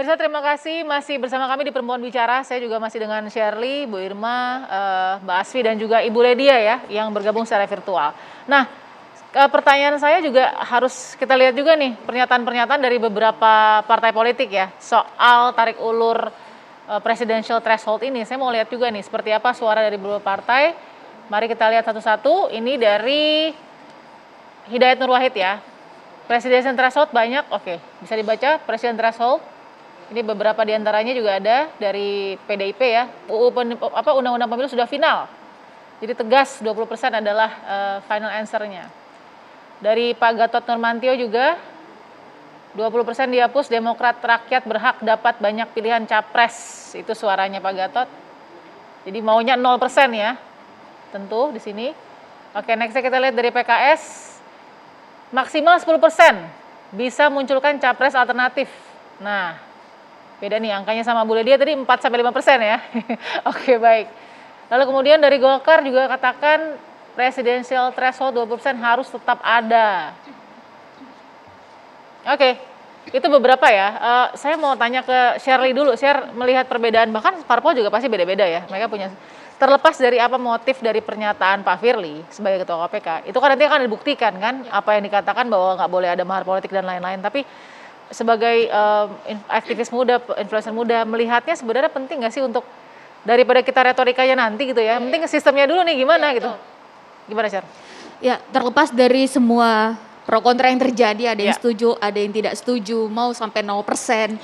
Pemirsa, terima kasih masih bersama kami di Perempuan Bicara. Saya juga masih dengan Shirley, Bu Irma, Mbak Asfi, dan juga Ibu Ledia ya, yang bergabung secara virtual. Nah, pertanyaan saya juga harus kita lihat juga nih, pernyataan-pernyataan dari beberapa partai politik ya, soal tarik ulur presidential threshold ini. Saya mau lihat juga nih, seperti apa suara dari beberapa partai. Mari kita lihat satu-satu. Ini dari Hidayat Nur Wahid ya. Presidential threshold banyak, oke, bisa dibaca presidential threshold. Ini beberapa diantaranya juga ada dari PDIP ya. Undang-undang pemilu sudah final. Jadi tegas 20% adalah final answer-nya. Dari Pak Gatot Nurmantio juga 20% dihapus, Demokrat rakyat berhak dapat banyak pilihan capres. Itu suaranya Pak Gatot. Jadi maunya 0% ya. Tentu di sini. Oke, next kita lihat dari PKS. Maksimal 10% bisa munculkan capres alternatif. Nah, beda nih angkanya sama Bu Ledia tadi 4-5% ya. Oke, baik. Lalu kemudian dari Golkar juga katakan presidential threshold 20% harus tetap ada. Oke, itu beberapa ya. Saya mau tanya ke Shirley dulu. Share melihat perbedaan, bahkan parpol juga pasti beda-beda ya. Mereka punya, terlepas dari apa motif dari pernyataan Pak Firly sebagai Ketua KPK, itu kan nanti akan dibuktikan kan, apa yang dikatakan bahwa nggak boleh ada mahar politik dan lain-lain. Tapi sebagai aktivis muda, influencer muda, melihatnya sebenarnya penting nggak sih untuk daripada kita retorikanya nanti gitu ya, penting sistemnya dulu nih gimana gitu. Gimana, Syar? Ya, terlepas dari semua pro kontra yang terjadi, ada yang setuju, ada yang tidak setuju, mau sampai 0%,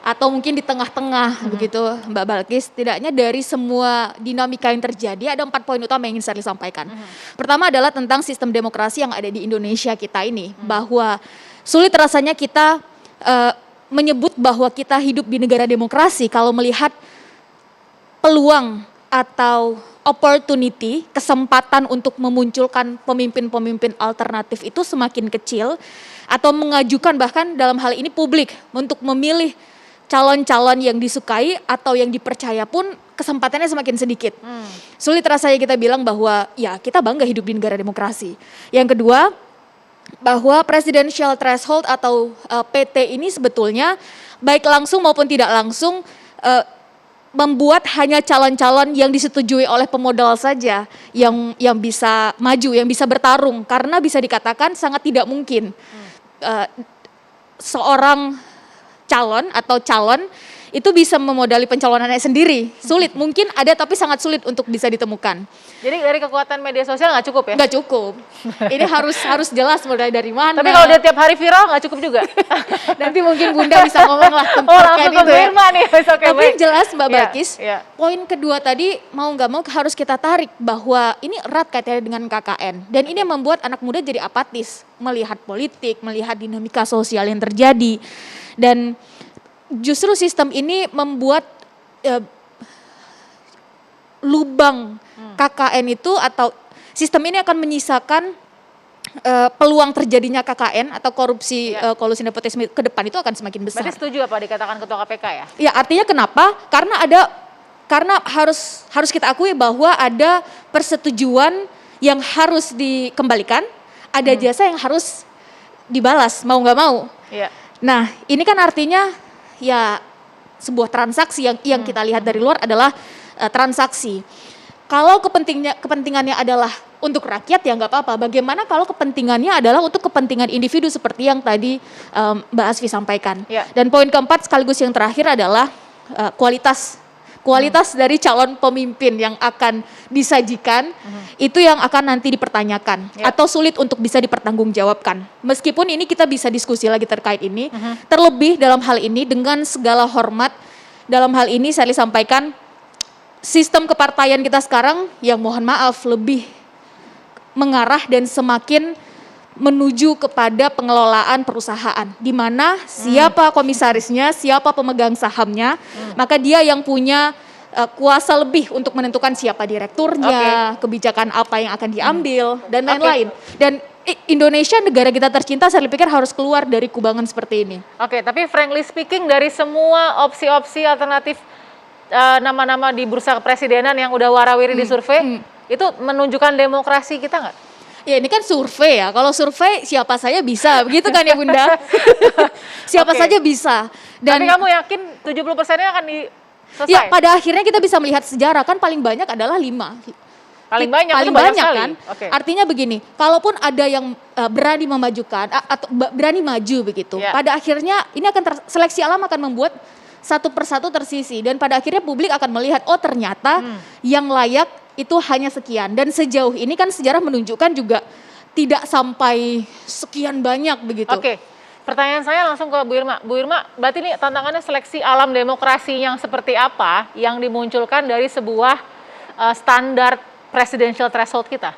atau mungkin di tengah-tengah begitu, Mbak Balkis. Setidaknya dari semua dinamika yang terjadi, ada 4 poin utama yang ingin saya sampaikan. Pertama adalah tentang sistem demokrasi yang ada di Indonesia kita ini, bahwa sulit rasanya kita menyebut bahwa kita hidup di negara demokrasi kalau melihat peluang atau opportunity, kesempatan untuk memunculkan pemimpin-pemimpin alternatif itu semakin kecil, atau mengajukan bahkan dalam hal ini publik untuk memilih calon-calon yang disukai atau yang dipercaya pun kesempatannya semakin sedikit. Sulit rasanya kita bilang bahwa ya kita bangga hidup di negara demokrasi. Yang kedua, bahwa presidential threshold atau PT ini sebetulnya baik langsung maupun tidak langsung membuat hanya calon-calon yang disetujui oleh pemodal saja yang bisa maju, yang bisa bertarung, karena bisa dikatakan sangat tidak mungkin seorang calon atau calon itu bisa memodali pencalonannya sendiri. Sulit, mungkin ada tapi sangat sulit untuk bisa ditemukan. Jadi dari kekuatan media sosial nggak cukup ya? Nggak cukup. Ini harus jelas mulai dari mana. Tapi kalau dia tiap hari viral nggak cukup juga. Nanti mungkin Bunda bisa ngomong lah tentang langsung itu ya. Irma nih. Okay, tapi baik. Jelas Mbak Balkis, poin kedua tadi mau nggak mau harus kita tarik bahwa ini erat kaitannya dengan KKN. Dan ini yang membuat anak muda jadi apatis melihat politik, melihat dinamika sosial yang terjadi. Dan justru sistem ini membuat lubang KKN itu, atau sistem ini akan menyisakan peluang terjadinya KKN atau korupsi, kolusi nepotisme ke depan itu akan semakin besar. Berarti setuju apa dikatakan Ketua KPK ya? Ya, artinya kenapa? Karena harus kita akui bahwa ada persetujuan yang harus dikembalikan, ada jasa yang harus dibalas mau nggak mau. Nah, ini kan artinya ya sebuah transaksi yang kita lihat dari luar adalah transaksi. Kalau kepentingannya adalah untuk rakyat ya nggak apa-apa. Bagaimana kalau kepentingannya adalah untuk kepentingan individu seperti yang tadi Mbak Asfi sampaikan. Dan poin keempat sekaligus yang terakhir adalah kualitas dari calon pemimpin yang akan disajikan, itu yang akan nanti dipertanyakan atau sulit untuk bisa dipertanggungjawabkan. Meskipun ini kita bisa diskusi lagi terkait ini, terlebih dalam hal ini dengan segala hormat, dalam hal ini saya sampaikan sistem kepartaian kita sekarang yang mohon maaf lebih mengarah dan semakin menuju kepada pengelolaan perusahaan, di mana siapa komisarisnya, siapa pemegang sahamnya, maka dia yang punya kuasa lebih untuk menentukan siapa direkturnya, kebijakan apa yang akan diambil, dan lain-lain. Dan Indonesia, negara kita tercinta, saya pikir harus keluar dari kubangan seperti ini. Tapi frankly speaking, dari semua opsi-opsi alternatif nama-nama di bursa kepresidenan yang udah warawiri di survei, itu menunjukkan demokrasi kita nggak? Ya ini kan survei ya. Kalau survei siapa saja bisa, begitu kan ya Bunda? Siapa saja bisa. Dan tapi kamu yakin 70%-nya akan selesai? Ya pada akhirnya kita bisa melihat sejarah kan paling banyak adalah 5. Paling banyak kan. Artinya begini, kalaupun ada yang berani memajukan atau berani maju begitu, pada akhirnya ini akan seleksi alam akan membuat satu persatu tersisi dan pada akhirnya publik akan melihat oh ternyata yang layak itu hanya sekian dan sejauh ini kan sejarah menunjukkan juga tidak sampai sekian banyak begitu. Oke. Pertanyaan saya langsung ke Bu Irma. Bu Irma, berarti ini tantangannya seleksi alam demokrasi yang seperti apa yang dimunculkan dari sebuah standar presidential threshold kita?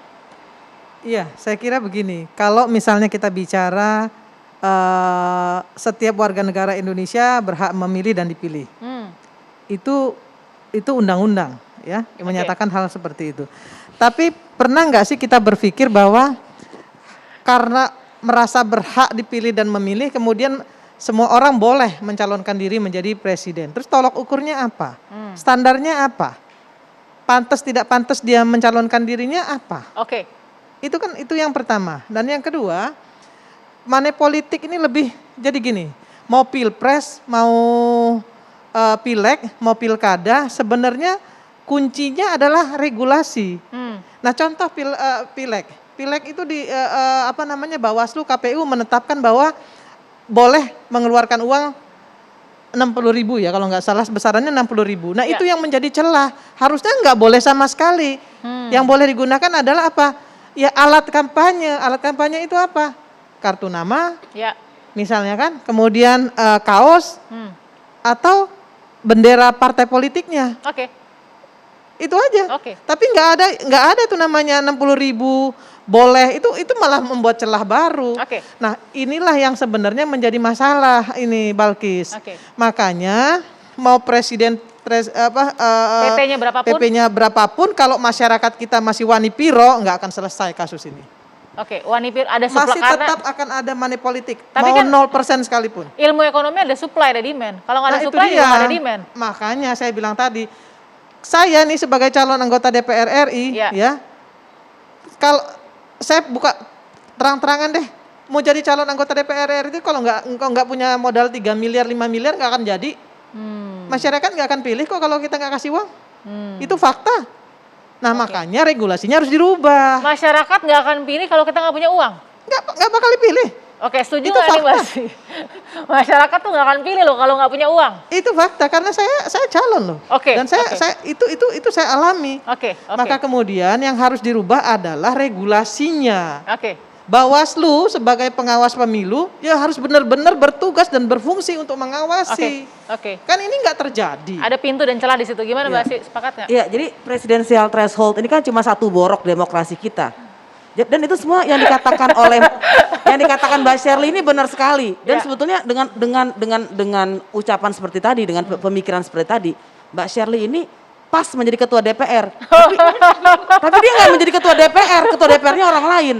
Iya, saya kira begini. Kalau misalnya kita bicara setiap warga negara Indonesia berhak memilih dan dipilih, itu undang-undang, ya, menyatakan hal seperti itu. Tapi pernah nggak sih kita berpikir bahwa karena merasa berhak dipilih dan memilih, kemudian semua orang boleh mencalonkan diri menjadi presiden. Terus tolok ukurnya apa? Standarnya apa? Pantas tidak pantas dia mencalonkan dirinya apa? Itu kan itu yang pertama. Dan yang kedua, money politik ini lebih jadi gini, mau pilpres, mau pileg, mau pilkada, sebenarnya kuncinya adalah regulasi. Nah contoh pileg itu di Bawaslu, KPU menetapkan bahwa boleh mengeluarkan uang 60.000 ya kalau nggak salah, besarannya 60.000. Nah itu yang menjadi celah, harusnya nggak boleh sama sekali. Yang boleh digunakan adalah apa? Ya alat kampanye. Alat kampanye itu apa? Kartu nama, misalnya kan, kemudian kaos atau bendera partai politiknya. Itu aja. Tapi nggak ada tuh namanya 60.000 boleh, itu malah membuat celah baru. Nah inilah yang sebenarnya menjadi masalah ini Balkis. Makanya mau presiden PP-nya berapapun, kalau masyarakat kita masih wani piro, nggak akan selesai kasus ini. Wani piro ada supply, masih tetap akan ada money politik, tapi mau kan 0% sekalipun. Ilmu ekonomi ada supply, ada demand. Kalau nggak ada supply, juga ada demand. Makanya saya bilang tadi, saya nih sebagai calon anggota DPR RI, ya, kalau saya buka terang-terangan deh, mau jadi calon anggota DPR RI itu kalau nggak punya modal 3 miliar, 5 miliar nggak akan jadi. Masyarakat nggak akan pilih kok kalau kita nggak kasih uang. Itu fakta. Nah makanya regulasinya harus dirubah. Masyarakat nggak akan pilih kalau kita nggak punya uang? Nggak bakal dipilih. Setuju nggak nih Mbak? Masyarakat tuh nggak akan pilih loh kalau nggak punya uang. Itu fakta karena saya calon loh. Dan itu saya alami. Maka kemudian yang harus dirubah adalah regulasinya. Bawaslu sebagai pengawas pemilu ya harus benar-benar bertugas dan berfungsi untuk mengawasi. Kan ini nggak terjadi. Ada pintu dan celah di situ. Gimana Mbak Asfi? Sepakat nggak? Iya, jadi presidensial threshold ini kan cuma satu borok demokrasi kita. Dan itu semua yang dikatakan oleh Mbak Shirley ini benar sekali. Dan sebetulnya dengan ucapan seperti tadi, dengan pemikiran seperti tadi, Mbak Shirley ini pas menjadi ketua DPR. Tapi dia nggak menjadi ketua DPR-nya orang lain.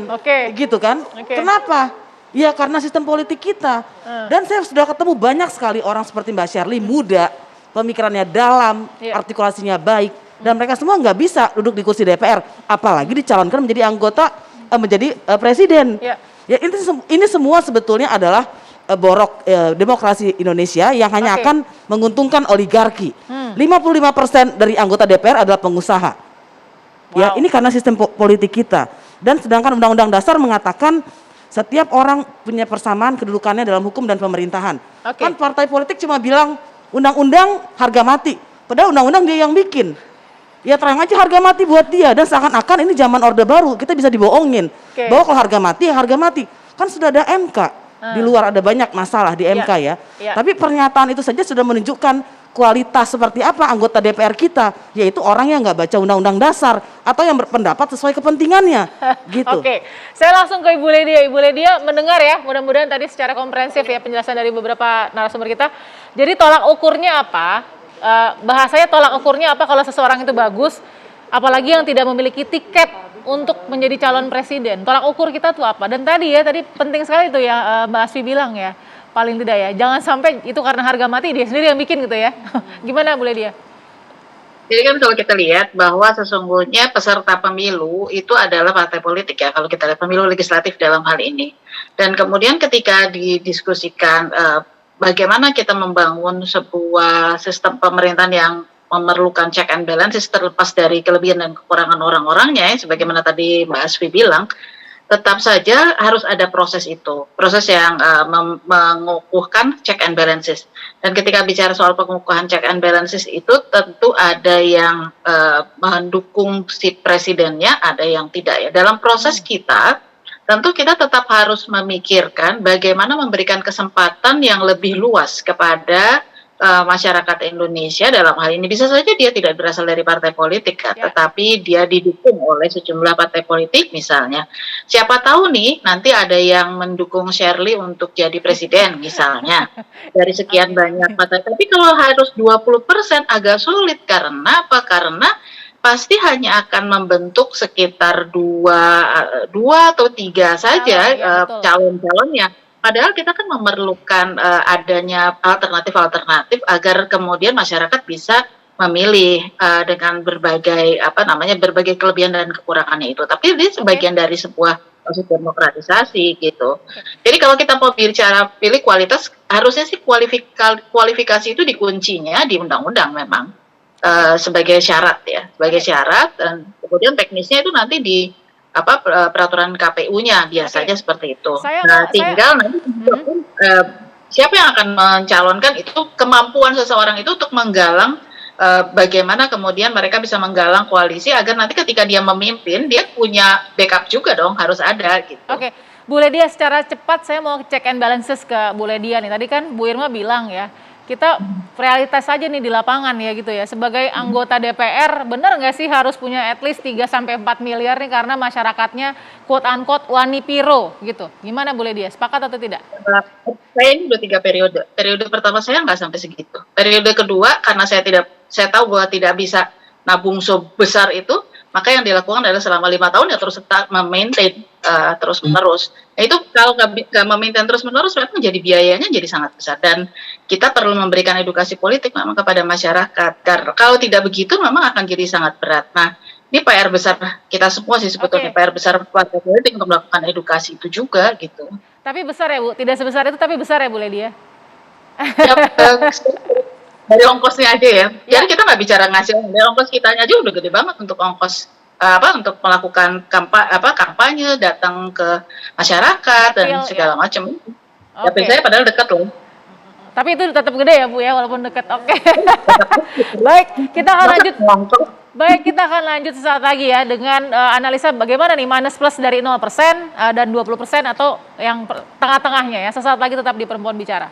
Gitu kan? Kenapa? Ya karena sistem politik kita. Dan saya sudah ketemu banyak sekali orang seperti Mbak Shirley, muda, pemikirannya dalam, artikulasinya baik, dan mereka semua nggak bisa duduk di kursi DPR, apalagi dicalonkan menjadi menjadi presiden. Ya ini semua sebetulnya adalah borok demokrasi Indonesia yang hanya akan menguntungkan oligarki. 55% dari anggota DPR adalah pengusaha. Ya ini karena sistem politik kita. Dan sedangkan Undang-Undang Dasar mengatakan setiap orang punya persamaan kedudukannya dalam hukum dan pemerintahan. Kan partai politik cuma bilang undang-undang harga mati, padahal undang-undang dia yang bikin. Ya terang aja harga mati buat dia, dan seakan-akan ini zaman Orde Baru, kita bisa dibohongin. Bahwa kalau harga mati, ya harga mati. Kan sudah ada MK, di luar ada banyak masalah di MK ya. Tapi pernyataan itu saja sudah menunjukkan kualitas seperti apa anggota DPR kita, yaitu orang yang nggak baca Undang-Undang Dasar atau yang berpendapat sesuai kepentingannya. Gitu. Saya langsung ke Ibu Ledia. Ibu Ledia mendengar ya, mudah-mudahan tadi secara komprehensif ya penjelasan dari beberapa narasumber kita. Jadi tolak ukurnya apa? Bahasanya tolak ukurnya apa kalau seseorang itu bagus, apalagi yang tidak memiliki tiket untuk menjadi calon presiden. Tolak ukur kita tuh apa? Dan tadi penting sekali itu ya Mbak Asfi bilang ya, paling tidak ya, jangan sampai itu karena harga mati dia sendiri yang bikin gitu ya. Gimana Bu Ledia? Jadi kan kalau kita lihat bahwa sesungguhnya peserta pemilu itu adalah partai politik ya, kalau kita lihat pemilu legislatif dalam hal ini. Dan kemudian ketika didiskusikan bagaimana kita membangun sebuah sistem pemerintahan yang memerlukan check and balances terlepas dari kelebihan dan kekurangan orang-orangnya, ya, sebagaimana tadi Mbak Asfi bilang, tetap saja harus ada proses itu, proses yang mengukuhkan check and balances. Dan ketika bicara soal pengukuhan check and balances itu tentu ada yang mendukung si presidennya, ada yang tidak ya. Dalam proses kita, tentu kita tetap harus memikirkan bagaimana memberikan kesempatan yang lebih luas kepada masyarakat Indonesia dalam hal ini. Bisa saja dia tidak berasal dari partai politik kan, tetapi dia didukung oleh sejumlah partai politik misalnya. Siapa tahu nih nanti ada yang mendukung Shirley untuk jadi presiden misalnya dari sekian banyak partai. Tapi kalau harus 20% agak sulit, karena apa? Karena pasti hanya akan membentuk sekitar dua atau tiga saja calon-calonnya. Padahal kita kan memerlukan adanya alternatif-alternatif agar kemudian masyarakat bisa memilih dengan berbagai kelebihan dan kekurangannya itu. Tapi ini sebagian dari sebuah proses demokratisasi gitu. Jadi kalau kita mau bicara pilih kualitas, harusnya sih kualifikasi itu dikuncinya di undang-undang memang sebagai syarat ya, sebagai syarat, dan kemudian teknisnya itu nanti di peraturan KPU-nya biasanya seperti itu. Tinggal nanti siapa yang akan mencalonkan, itu kemampuan seseorang itu untuk menggalang bagaimana kemudian mereka bisa menggalang koalisi agar nanti ketika dia memimpin dia punya backup juga dong, harus ada gitu. Oke, Bu Ledia, secara cepat saya mau check and balances ke Bu Ledia nih. Tadi kan Bu Irma bilang ya, kita realitas saja nih di lapangan ya gitu ya. Sebagai anggota DPR, benar nggak sih harus punya at least 3-4 miliar nih karena masyarakatnya quote-unquote wani piro gitu. Gimana Bu Ledia, sepakat atau tidak? Saya ini udah 3 periode. Periode pertama saya nggak sampai segitu. Periode kedua karena saya tahu bahwa tidak bisa nabung sebesar itu, maka yang dilakukan adalah selama 5 tahun ya terus tetap memaintain terus menerus. Nah, itu kalau nggak memaintain terus menerus, memang jadi biayanya jadi sangat besar, dan kita perlu memberikan edukasi politik memang kepada masyarakat. Karena kalau tidak begitu memang akan jadi sangat berat. Nah, ini PR besar kita semua sih sebetulnya, PR besar partai politik untuk melakukan edukasi itu juga gitu. Tapi besar ya Bu, tidak sebesar itu tapi besar ya Bu Ledia? Ya, dari ongkosnya aja ya. Jadi kita nggak bicara ngasih, dari ongkos kitanya aja udah gede banget untuk ongkos untuk melakukan kampanye, datang ke masyarakat dan segala macam. Tapi saya padahal dekat loh. Tapi itu tetap gede ya Bu ya, walaupun dekat. Oke. Baik, kita akan lanjut. Baik, kita akan lanjut sesaat lagi ya dengan analisa bagaimana nih minus plus dari 0% dan 20% atau yang tengah-tengahnya ya. Sesaat lagi tetap di Perempuan Bicara.